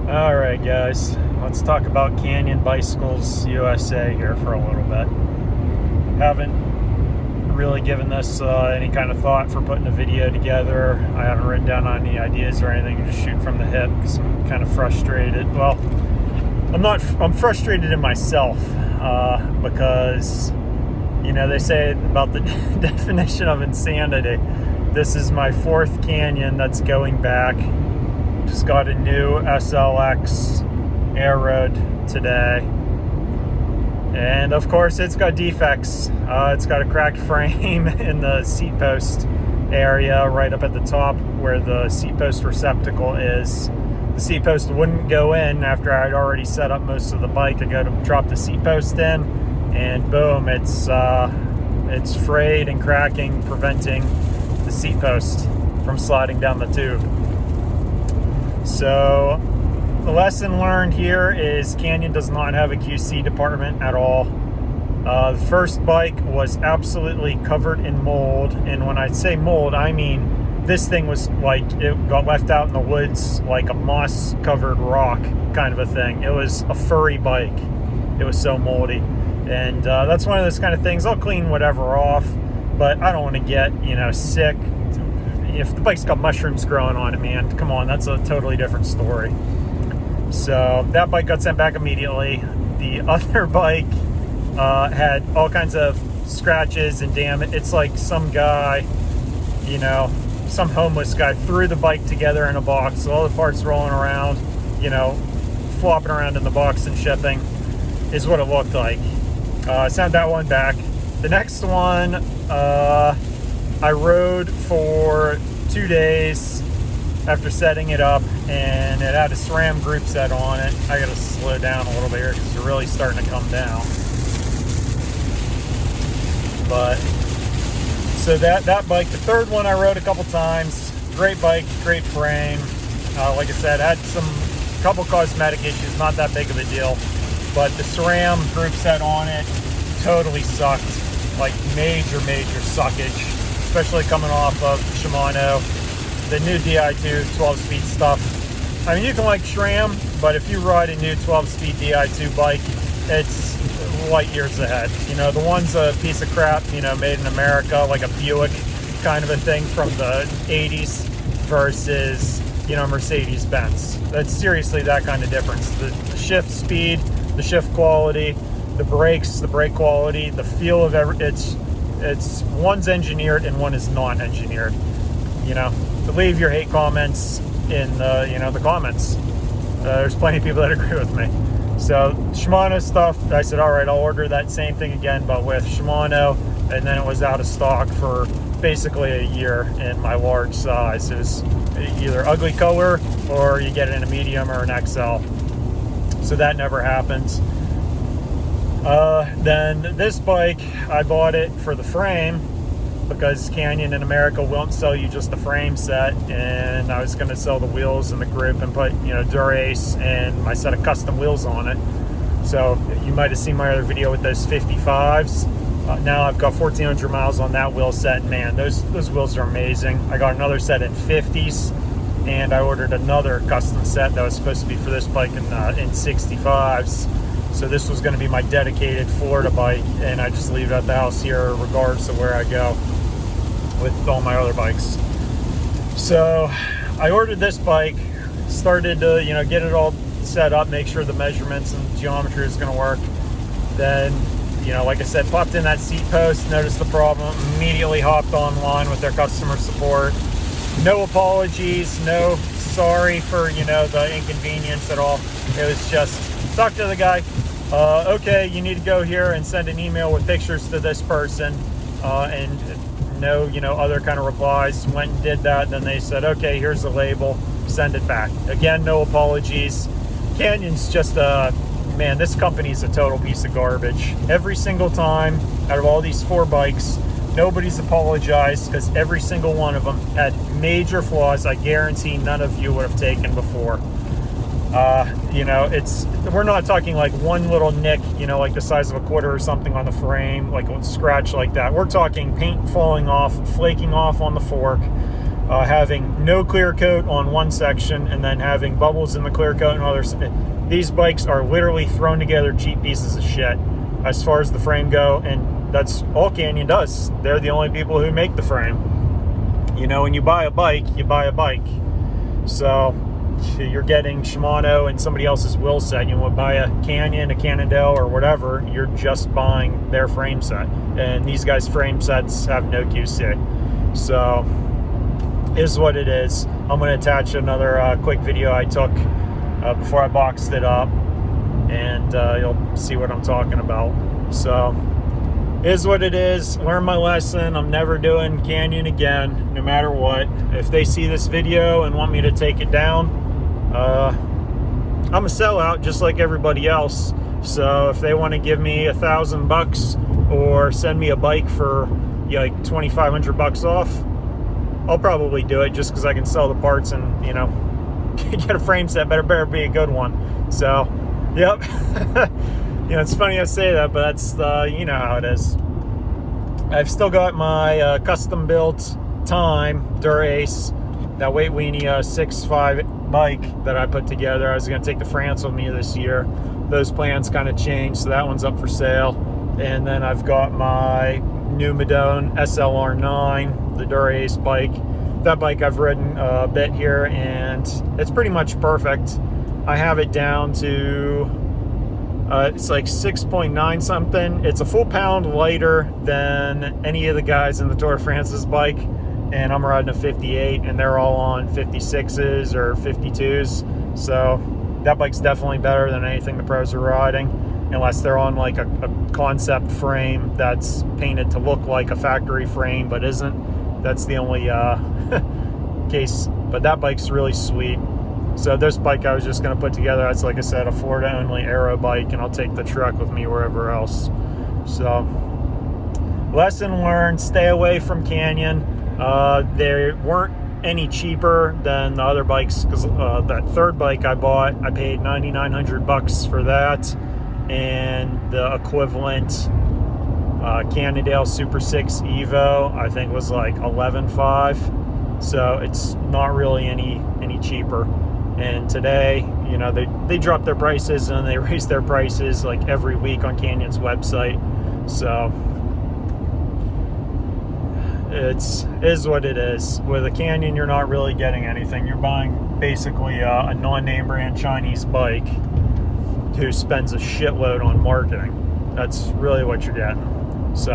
Alright guys, let's talk about Canyon Bicycles USA here for a little bit. Haven't really given this any kind of thought for putting a video together. I haven't written down any ideas or anything, just shoot from the hip because I'm kind of frustrated. Well, I'm frustrated in myself because, you know, they say about the definition of insanity. This is my fourth Canyon that's going back. Just got a new SLX air road today, and of course it's got defects. It's got a cracked frame in the seat post area right up at the top where the seat post receptacle is. The seat post wouldn't go in after I'd already set up most of the bike. I go to drop the seat post in, and boom, it's frayed and cracking, preventing the seat post from sliding down the tube. So the lesson learned here is Canyon does not have a QC department at all. The first bike was absolutely covered in mold, and when I say mold, I mean this thing was like, it got left out in the woods like a moss covered rock kind of a thing. It was a furry bike. It was so moldy, and that's one of those kind of things. I'll clean whatever off, but I don't want to get, you know, sick. If the bike's got mushrooms growing on it, man, come on, that's a totally different story. So that bike got sent back immediately. The other bike had all kinds of scratches and damage. It's like some guy, you know, some homeless guy threw the bike together in a box, so all the parts rolling around, you know, flopping around in the box and shipping is what it looked like. Sent that one back. The next one, I rode for 2 days after setting it up, and it had a SRAM group set on it. I gotta slow down a little bit here because it's really starting to come down. But so that bike, the third one I rode a couple times. Great bike, great frame. Like I said, had couple cosmetic issues, not that big of a deal. But the SRAM group set on it totally sucked, like major suckage. Especially coming off of Shimano, the new Di2 12-speed stuff. I mean, you can like SRAM, but if you ride a new 12-speed Di2 bike, it's light years ahead. You know, the one's a piece of crap, you know, made in America, like a Buick kind of a thing from the 80s versus, you know, Mercedes-Benz. That's seriously that kind of difference. The shift speed, the shift quality, the brakes, the brake quality, the feel of it's one's engineered and one is not engineered. You know, leave your hate comments in the, you know, the comments. There's plenty of people that agree with me. So Shimano stuff, I said, all right, I'll order that same thing again, but with Shimano, and then it was out of stock for basically a year in my large size. It was either ugly color or you get it in a medium or an XL. So that never happened. Then this bike, I bought it for the frame because Canyon in America won't sell you just the frame set, and I was going to sell the wheels and the grip and put, you know, Dura-Ace and my set of custom wheels on it. So you might have seen my other video with those 55s. Now I've got 1,400 miles on that wheel set, and man, those wheels are amazing. I got another set in 50s, and I ordered another custom set that was supposed to be for this bike in 65s. So this was going to be my dedicated Florida bike, and I just leave it at the house here regardless of where I go with all my other bikes. So I ordered this bike, started to, you know, get it all set up, make sure the measurements and geometry is going to work. Then, you know, like I said, popped in that seat post, noticed the problem, immediately hopped online with their customer support. No apologies, no sorry for, you know, the inconvenience at all. It was just, talk to the guy. Okay, you need to go here and send an email with pictures to this person, and no, you know, other kind of replies. Went and did that. Then they said, okay, here's the label, send it back. Again, no apologies. Canyon's just man, this company's a total piece of garbage. Every single time out of all these 4 bikes, nobody's apologized because every single one of them had major flaws I guarantee none of you would have taken before. You know, we're not talking like one little nick, you know, like the size of a quarter or something on the frame, like a scratch like that. We're talking paint falling off, flaking off on the fork, having no clear coat on one section and then having bubbles in the clear coat and others. These bikes are literally thrown together cheap pieces of shit as far as the frame go, and that's all Canyon does. They're the only people who make the frame. You know, when you buy a bike, you buy a bike. So you're getting Shimano and somebody else's wheel set. You would buy a Canyon, a Cannondale, or whatever, you're just buying their frame set. And these guys' frame sets have no QC. So, is what it is. I'm going to attach another quick video I took before I boxed it up, and you'll see what I'm talking about. So, is what it is. Learn my lesson. I'm never doing Canyon again, no matter what. If they see this video and want me to take it down, I'm a sellout just like everybody else. So if they want to give me $1,000 or send me a bike for like $2,500 off, I'll probably do it just because I can sell the parts and, you know, get a frame set. Better be a good one. So, yep. You know, it's funny I say that, but that's, you know how it is. I've still got my custom built Time Dura-Ace, that Weight Weenie 6.5 bike that I put together. I was going to take to France with me this year. Those plans kind of changed, so that one's up for sale. And then I've got my new Madone SLR9, the Dura-Ace bike. That bike I've ridden a bit here, and it's pretty much perfect. I have it down to it's like 6.9 something. It's a full pound lighter than any of the guys in the Tour de France's bike, and I'm riding a 58, and they're all on 56s or 52s. So that bike's definitely better than anything the pros are riding, unless they're on like a concept frame that's painted to look like a factory frame but isn't. That's the only case. But that bike's really sweet. So this bike I was just going to put together, that's, like I said, a Florida only aero bike, and I'll take the truck with me wherever else. So lesson learned, stay away from Canyon. They weren't any cheaper than the other bikes, because that third bike I bought, I paid $9,900 for that, and the equivalent Cannondale Super 6 Evo I think was like $11,500. So it's not really any cheaper. And today, you know, they drop their prices and they raise their prices like every week on Canyon's website. So is what it is. With a Canyon, you're not really getting anything. You're buying basically a non-name brand Chinese bike who spends a shitload on marketing. That's really what you're getting. So,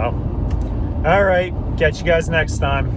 all right, catch you guys next time.